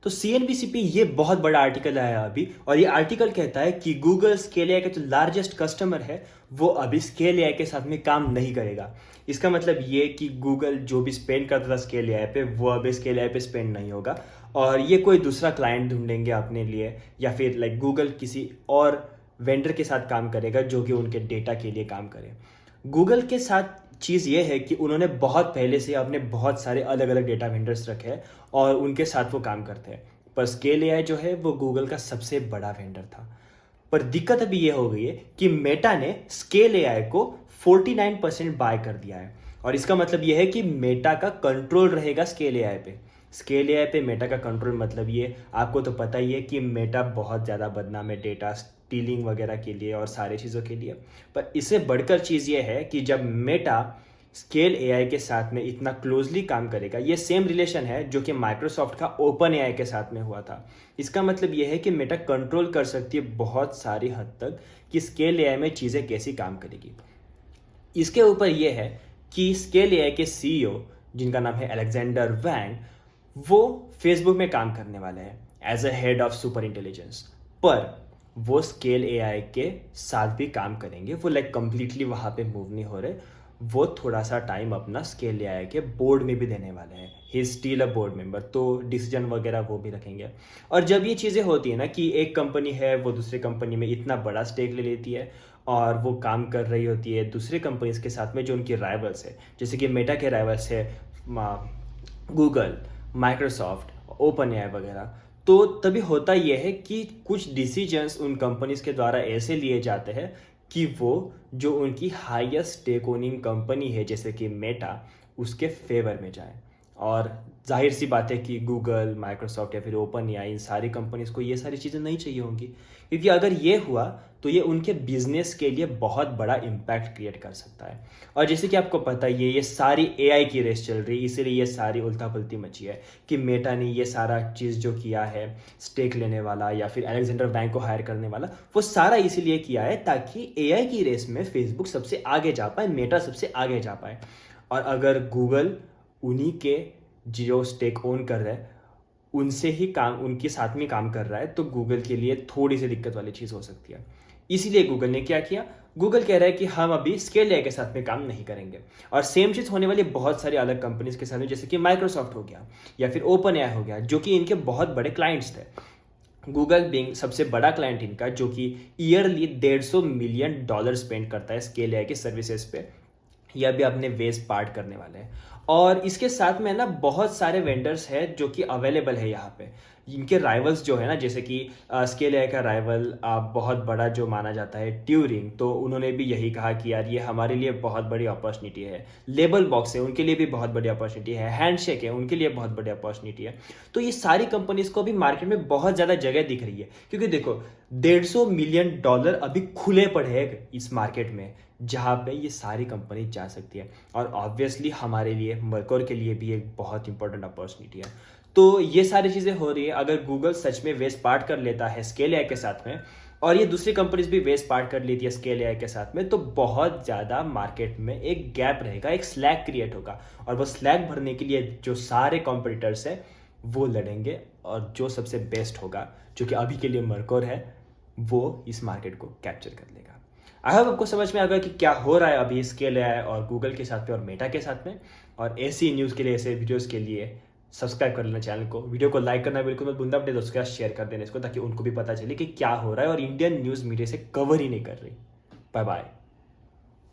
तो सीएनबीसी पे ये बहुत बड़ा आर्टिकल आया अभी, और ये आर्टिकल कहता है कि गूगल स्केल एआई का जो लार्जेस्ट कस्टमर है वो अभी स्केल एआई के साथ में काम नहीं करेगा। इसका मतलब ये कि गूगल जो भी स्पेंड करता था स्केल एआई पे वो अभी स्केल एआई पे स्पेंड नहीं होगा, और ये कोई दूसरा क्लाइंट ढूंढेंगे अपने लिए, या फिर लाइक गूगल किसी और वेंडर के साथ काम करेगा जो कि उनके डेटा के लिए काम करे। गूगल के साथ चीज़ ये है कि उन्होंने बहुत पहले से अपने बहुत सारे अलग अलग डेटा वेंडर्स रखे हैं और उनके साथ वो काम करते हैं। पर स्केल एआई जो है वो गूगल का सबसे बड़ा वेंडर था। पर दिक्कत अभी ये हो गई है कि मेटा ने स्केल एआई को 49% बाय कर दिया है, और इसका मतलब ये है कि मेटा का कंट्रोल रहेगा स्केल एआई पे। स्केल एआई पे मेटा का कंट्रोल मतलब ये आपको तो पता ही है कि मेटा बहुत ज़्यादा बदनाम है डेटा स्टीलिंग वगैरह के लिए और सारी चीज़ों के लिए। पर इससे बढ़कर चीज़ ये है कि जब मेटा स्केल एआई के साथ में इतना क्लोजली काम करेगा, ये सेम रिलेशन है जो कि माइक्रोसॉफ्ट का ओपन एआई के साथ में हुआ था। इसका मतलब ये है कि मेटा कंट्रोल कर सकती है बहुत सारी हद तक कि स्केल एआई में चीज़ें कैसी काम करेगी। इसके ऊपर ये है कि स्केल एआई के सीईओ जिनका नाम है अलेक्जेंडर वैंग, वो फेसबुक में काम करने वाले हैं as a head of super intelligence. पर वो स्केल एआई के साथ भी काम करेंगे, वो लाइक कंप्लीटली वहाँ पे मूव नहीं हो रहे। वो थोड़ा सा टाइम अपना स्केल एआई के बोर्ड में भी देने वाले हैं, ही स्टील अ बोर्ड मेंबर, तो डिसीजन वगैरह वो भी रखेंगे। और जब ये चीज़ें होती है ना कि एक कंपनी है वो दूसरी कंपनी में इतना बड़ा स्टेक ले लेती है और वो काम कर रही होती है दूसरी कंपनीज के साथ में जो उनकी राइवल्स है, जैसे कि मेटा के राइवल्स है गूगल, माइक्रोसॉफ्ट, ओपन एआई वगैरह। तो तभी होता यह है कि कुछ डिसीजंस उन कंपनीज के द्वारा ऐसे लिए जाते हैं कि वो जो उनकी हाईएस्ट स्टेक ओनिंग कंपनी है जैसे कि मेटा, उसके फेवर में जाए। और जाहिर सी बात है कि गूगल, माइक्रोसॉफ्ट या फिर ओपन एआई, इन सारी कंपनीज को ये सारी चीज़ें नहीं चाहिए होंगी, क्योंकि अगर ये हुआ तो ये उनके बिजनेस के लिए बहुत बड़ा इम्पैक्ट क्रिएट कर सकता है। और जैसे कि आपको पता ही है ये सारी एआई की रेस चल रही है, इसीलिए ये सारी उल्टा पुल्टी मची है कि मेटा ने ये सारा चीज़ जो किया है, स्टेक लेने वाला या फिर अलेक्जेंडर वैंग को हायर करने वाला, वो सारा इसीलिए किया है ताकि एआई की रेस में फेसबुक सबसे आगे जा पाए, मेटा सबसे आगे जा पाए। और अगर गूगल उन्हीं के जो स्टेक ओन कर रहा है उनसे ही काम, उनके साथ में काम कर रहा है, तो गूगल के लिए थोड़ी सी दिक्कत वाली चीज़ हो सकती है। इसीलिए गूगल ने क्या किया, गूगल कह रहा है कि हम अभी स्केल एआई के साथ में काम नहीं करेंगे। और सेम चीज़ होने वाली बहुत सारी अलग कंपनीज के साथ में, जैसे कि माइक्रोसॉफ्ट हो गया या फिर ओपन एआई हो गया, जो कि इनके बहुत बड़े क्लाइंट्स थे। गूगल बिंग सबसे बड़ा क्लाइंट इनका, जो कि ईयरली $150 मिलियन स्पेंड करता है स्केल एआई के सर्विसेज पे, यह भी अपने वेज पार्ट करने वाले हैं। और इसके साथ में ना बहुत सारे वेंडर्स हैं जो कि अवेलेबल है यहाँ पे। इनके राइवल्स जो है ना, जैसे कि स्केल एआई का राइवल बहुत बड़ा जो माना जाता है ट्यूरिंग, तो उन्होंने भी यही कहा कि यार ये हमारे लिए बहुत बड़ी अपॉर्चुनिटी है। लेबल बॉक्स है, उनके लिए भी बहुत बड़ी अपॉर्चुनिटी है। हैंडशेक है, उनके लिए बहुत बड़ी अपॉर्चुनिटी है। तो ये सारी कंपनीज को भी मार्केट में बहुत ज़्यादा जगह दिख रही है, क्योंकि देखो $150 मिलियन अभी खुले पड़े हैं इस मार्केट में, जहाँ पे ये सारी कंपनी जा सकती है। और ऑब्वियसली हमारे लिए, मर्कोर के लिए भी एक बहुत इंपॉर्टेंट अपॉर्चुनिटी है। तो ये सारी चीज़ें हो रही है। अगर गूगल सच में वेस्ट पार्ट कर लेता है स्केल एआई के साथ में, और ये दूसरी कंपनीज भी वेस्ट पार्ट कर लेती है स्केल एआई के साथ में, तो बहुत ज़्यादा मार्केट में एक गैप रहेगा, एक स्लैग क्रिएट होगा। और वो स्लैग भरने के लिए जो सारे कॉम्पिटिटर्स हैं वो लड़ेंगे, और जो सबसे बेस्ट होगा, जो कि अभी के लिए मर्कोर है, वो इस मार्केट को कैप्चर कर लेगा। आई होप आपको समझ में आ गया कि क्या हो रहा है अभी स्केल एआई और गूगल के साथ में और मेटा के साथ में। और ऐसी न्यूज़ के लिए, ऐसे वीडियोस के लिए सब्सक्राइब कर लेना चैनल को, वीडियो को लाइक करना बिल्कुल मत भूलना, अपने दोस्तों के साथ शेयर कर देना इसको, ताकि उनको भी पता चले कि क्या हो रहा है और इंडियन न्यूज़ मीडिया से कवर ही नहीं कर रही। Bye bye.